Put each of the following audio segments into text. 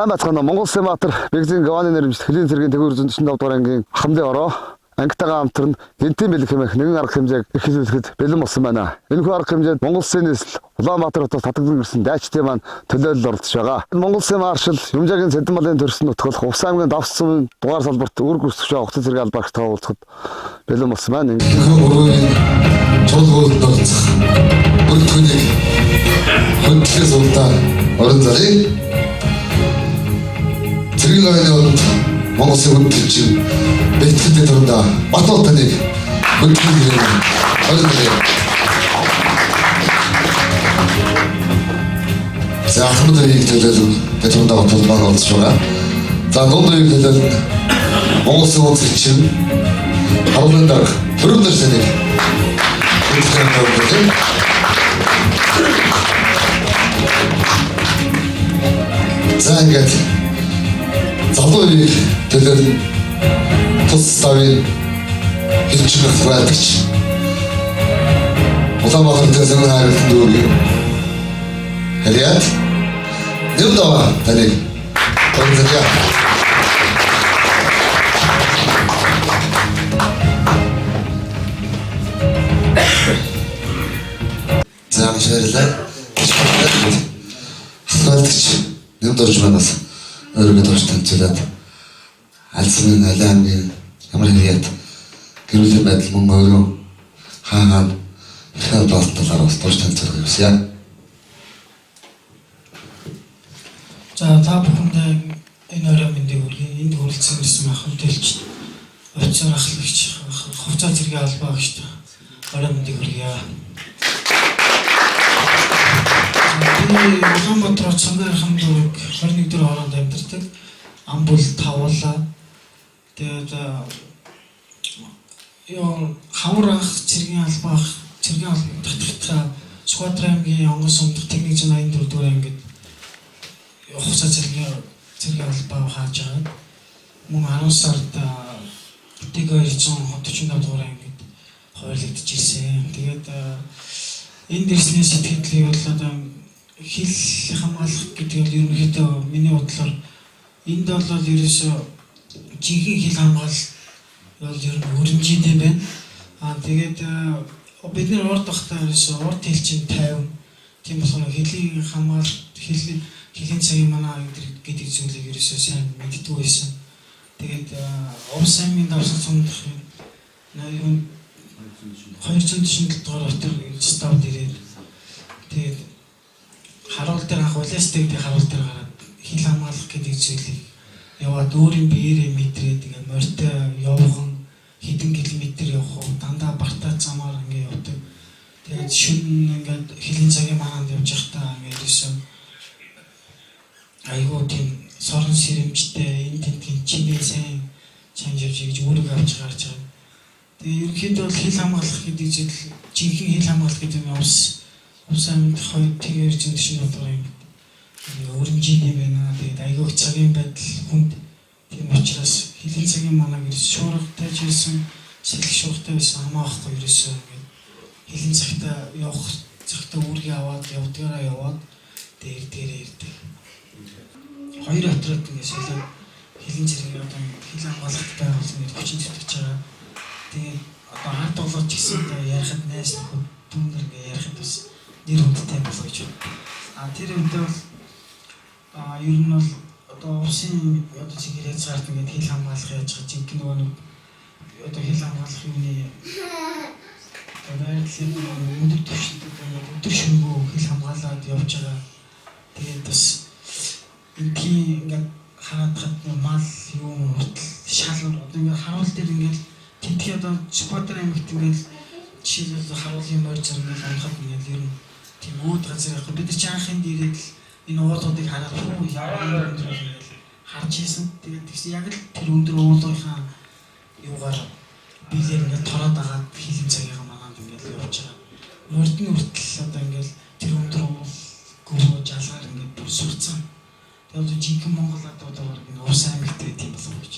сайн байцгаана. Монгол Улсанбаатар Бэгзийн Гаваны нэрмжлэл Хөлийн цэргийн тэгвэр 145 дугаар ангийн хамтын ороо ангитайгаа хамтран гэнтийн бэлэг хэмээх нэгэн арга хэмжээг эхлүүлэхэд бэлэн болсон байна. Энэхүү арга хэмжээнд Монгол Улсын нийслэл Улаанбаатар хотоос татагдсан гэрсэн дайчдын маань төлөөлөл оролцож байгаа. Монгол Улсын маршал Юмжаагийн Цэдэн малын төрсөн нутгал Увс аймгийн Давс цэвэн дугаар салбарт үр гүйцэтгэж байгаа хугацаа зэрэг албаагч уулзахад бэлэн болсон байна. Чуулганд оролцох бүртгэнийг хөтлөхөөс удаа орон зарын цэргийн аюулт Монгол Улсын хөдөлгөөч бэлтгэдэг тундаа Батболтоныг хөтлөх орон зарын за ахмадыг төлөөлөх тундаа Батболтон оролцож байгаа. За дундыг төлөөлөх Монгол Улсын хөдөлгөөч харуулын дарга төрөлдөр сэнийг за ингээд залуурыг төлөөлн тус тавын хэлчнэх радич Улаанбаатар дэсэн хайрын дүүрэг хэлээд нэвдава таныг томзоя заамшаалаа хатгалч нэвдэрж манаас өөрийгөө товч танилцуулаад алсын алаамгийн ямар хэлээд гэрүүлийн байдал мөн өөрөө хаана хэл болтолоор товч танилцуулах юмсяа. За та бүхэндээ энэ өрөө мэндийг хүргэе. Энд хүрэлцэн ирсэн ах хөдөлгч оцсон ахлагч хувцас зэргийн албаагч өрөө мэндийг хүргэе. Улаанбаатар цангаар хамдураг 21 дэх хооронд амьдардаг. Ам бол тавлаа. Тэгээд хавар анх цэргийн албаах татгахтаа Сүхбаатар аймгийн Онгон сумдах техник 184 дугаар ангид хугацаа цэргийн албаа хааж байгаа. Мөн 10 сард дэг 245 дугаар ангид хойрлогдож ирсэн. Тэгээд энэ дэсний сэтгэлдлийг бол одоо хил хамгаалах гэдэг нь ерөнхийдөө миний бодлоор энд бол ерөөсөө жинхэнэ хил хамгаалал бол ер нь өрнжидээ байна. Тэгээд бид нэр урд багтаа ерөөсөө урд хэлчин 50. Тийм болохоор хилийн хамгаалалт хилийн цагийн манаа гэдэг зүйлийг ерөөсөө сайн мэддэг байсан. Тэгээд Увс аймгийн Давсан цомдох нэг 247 дугаар хотор став дээрээ тэгээд харуул дээр анх улаастыг харуул дээр гараад хил хамгаалах гэдэг зүйлийг яваад өөрийн биеэрээ мэдрээ тэгээ морьтой явган хэдэн километр явах дандаа бартаа замаар ингээ явдаг. Тэгээд шөнө ингээд хилийн цагийн маанд явж байхдаа ингээ ерөөсөө айгуу тийм сорон сэрэмжтэй энэ тийм чимээ сайн чанж явж гэж үүрэг авч гарч байгаа. Тэгээ ерөнхийдөө хил хамгаалах гэдэг зүйл жинхэнэ хил хамгаалах гэдэг нь Увс аймгийн 244 дугаар ангид өрнжидээ байна. Тэгээд айгуух цагийн байдал хүнд тийм учраас хилийн цагийн манаг ерөөс шуургатай жисэн сэлэх шуургатай байсан хамаахгүй ерөөсөө ингээд хилийн цагтаа явах цагтаа үүргээ аваад явдгаараа яваад дээрээ ирдэг. Хоёр отроод ингээд солиод хилийн зэрэг одоо хил хамгаалалттай болсон гэж хүчин зүтгэж байгаа. Тэгээд одоо ард болоод ч гэсэн ярихад найс нөхөд түнэр ингээ ярихад бас нэр хүндтэй болох гэж байна. Тэр үедээ бол ер нь бол одоо Увсын одоо чигээр язгаарт ингээд хил хамгаалах яаж байгаа жинхэнэ нөгөө одоо хил хамгаалах юмны байдлын өндөр түвшинтэй өдөр шөнөгүй хил хамгаалаад явж байгаа. Тэгээд бас энгийн ингээд хараад мал юм хүртэл шал одоо ингээд харуул дээр ингээд тэнтгий одоо Сүхбаатар аймагт ингээд жишээлбэл харуулын морь зэрэг ингээд амхад ингээд ер нь тийм өөд газар яг бид нар ч анхын дээрээ л энэ уулуудыг хараад яа харж ийсэн. Тэгээд тэгсэн яг л тэр өндөр уулынхаа юугаар биелэр ингээд тороод агаад хилийн цагийн магаанд ингээд явж байгаа. Морьдны хүртэл одоо ингээд тэр өндөр уул гоо жалгаар ингээд бүр сурцсан. Тэгээд жинхэнэ Монгол одоо энэ Увс аймагт тийм болов гэж.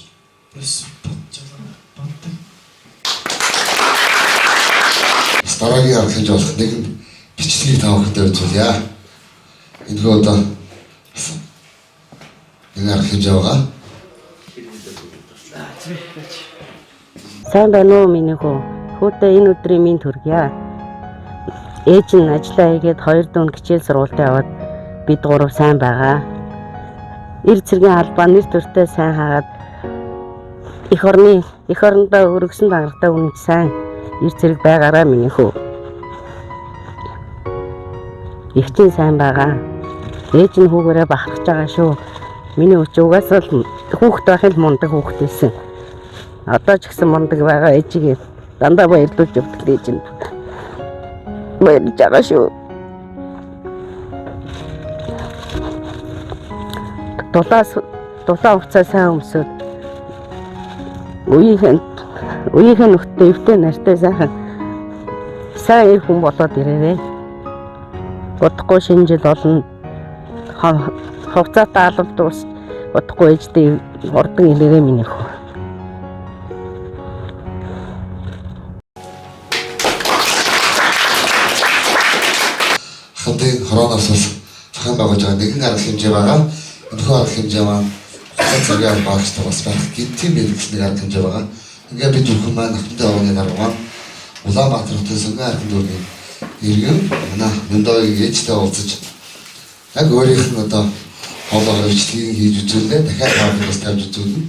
Тэрс боддог. Дараагийн арга хэмжээ болох нэгэн бичлэгийг та бүхэнд зориулъя. Энэхүү одоо Нэг арга хэмжээ байгаа. Сайн байна уу миний хүү? Хүүтэй энэ өдрийн минь төргийа. Ээж нь ажиллаа хийгээд 2 дунд хичээл сургуультай яваад бид 3 сайн байгаа. Эр цэргийн албаа нэр төртэй сайн хаагаад эх орондоо өргөсөн дангартай үнэн сайн эр цэрэг байгаараа миний хүү. Их чинь сайн байгаа. Ээж нь хүүгээрээ бахархаж байгаа шүү. Миний өч угаасаа л хүүхэд байхын мундаг хүүхэд байсан. Одоо ч гэсэн мундаг байгаа ээжигээ дандаа баярлуулж өгдөг ээж нь. Баярлж байгаа шүү. Дулаан хуцаа сайн өмсөд үеийнхэн нөхдөд өвтэй нартай сайхан сайн ир хүн болоод ирээрээ. Бодохгүй шинэ жил болно. Хувцаатай албад дуус бодохгүй ээжтэй ордон илэрээ миний хүү. Хамтын хороноос бас зохион байгуулж байгаа нэгэн арга хэмжээ байгаа. Энэхүү арга хэмжээ маань цэцэргийн албаагчтай бас байх гинтийн бэлэг гэсэн нэг арга хэмжээ байгаа. Ингээд бид бүхэн маань Ахмадын овооны дарга маань Улаанбаатар хотын Сүнгийн архин дүүргийн иргэн манай Мөндөөгийн ээжтэй уулзаж яг өөрийнх нь одоо хоолойгоор бичлэгийг хийж үзүүлээ. Дахиад хаалгаас тавьж үзүүлнэ.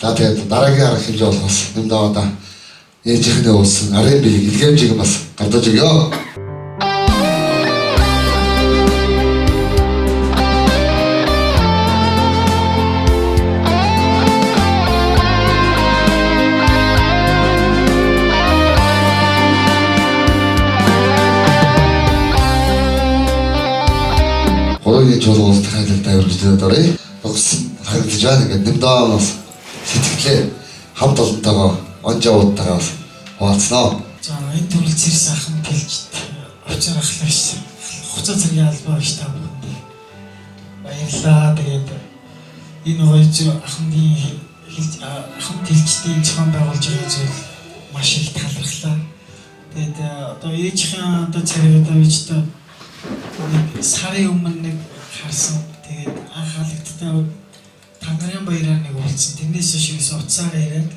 За тэгээд дараагийн арга хэмжээ болохоос Мөндөөдөө ээжийнхнээ уулсан арын бэлэг илгээмжийг бас гардаж өгөө. Гурван жуулгуулт хайлттай өргөжлөд орё. Богсон харагдаж байна гэдэг Мөндөөс сэтгэлээ хамт олонтойгоо онжоодтойгоо хуваалцнаа. За энэ төрөл зэрс ахын тэлж очир ахлагч хуцаа цэргийн албаа гэж та бүхэнд баярлалаа. Тэгээд энэ хоёр ахын тэлжтийн зохион байгуулж байгаа зүйл маш их талархлаа. Тэгээд одоо ээжийн одоо царай одоо ээжтэй сарын өмнө нэг харсан. Тэгээд анхаалагдтай Тангарын баяраар нэг уулзсан. Тэрнээс шигээс уцаараа ирээд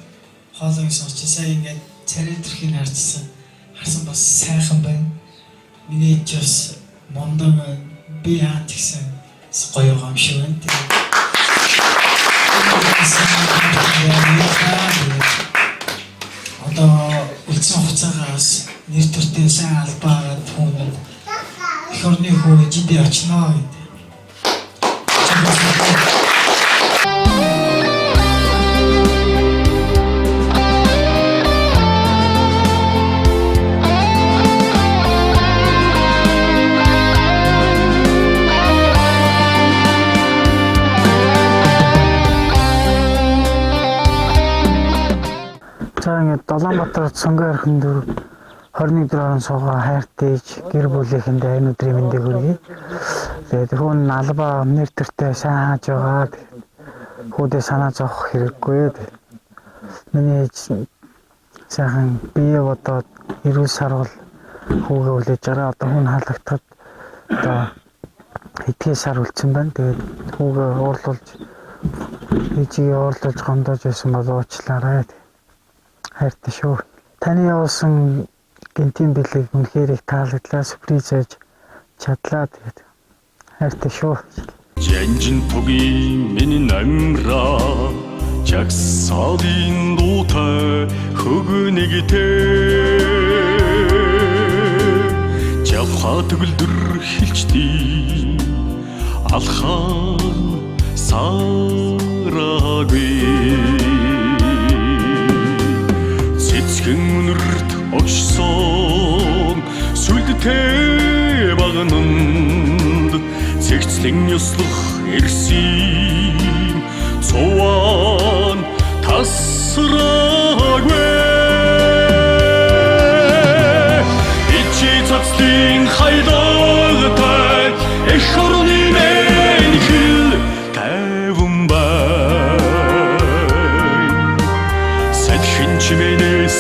хоолойг сонсч сайн ингээд царай төрхийг харсан бас сайхан байна. Миний ээж бас мондог би хаач гэсэн гоё юм шиг байна. Одоо үлдсэн хуцаагаас нэр төртэй сайн албаагаад хүмүүд эх орны хүү ээжидээ очноо гэдэг. За ингээд Улаанбаатар Сүнгийн архин дүүрэг 21 дөрөв суугаа хайртай гэр бүлийнхэндээ энэ өдрийн мэндийг хүргэе. Тэгээд хүн албаа нэр төртэй сайн хааж байгаа. Хүүдээ санаа зовох хэрэггүй. Миний сайхан бие бодоод эрүүл сарвал хүүгээ үлээж байгаа. Одоо хүн халагдахад одоо хэдхэн сар үлдсэн байна. Тэгээд хүүгээ уурлуулж ээжигээ уурлуулж гомдоож байсан бол уучлаарай. Хайртай шүү. Таны явуулсан гинтийн бэлэг үнэхээр их таалагдлаа. Сюрприз хийж чадлаа. Тэгээд хайртай шүү. Жанжин тугийн миний намра жагсаалын дуутай хөгнөгтэй жавха төгөлдөр хилчдий алхаа сарагүй өнөрт огшсон сүлдтэй багнанд цэгцлэн ёслох эрсийн цуван тасраагүй ичи цацлын хайдагтай эх орны мэнхэл тайван бай садхин чимэнэс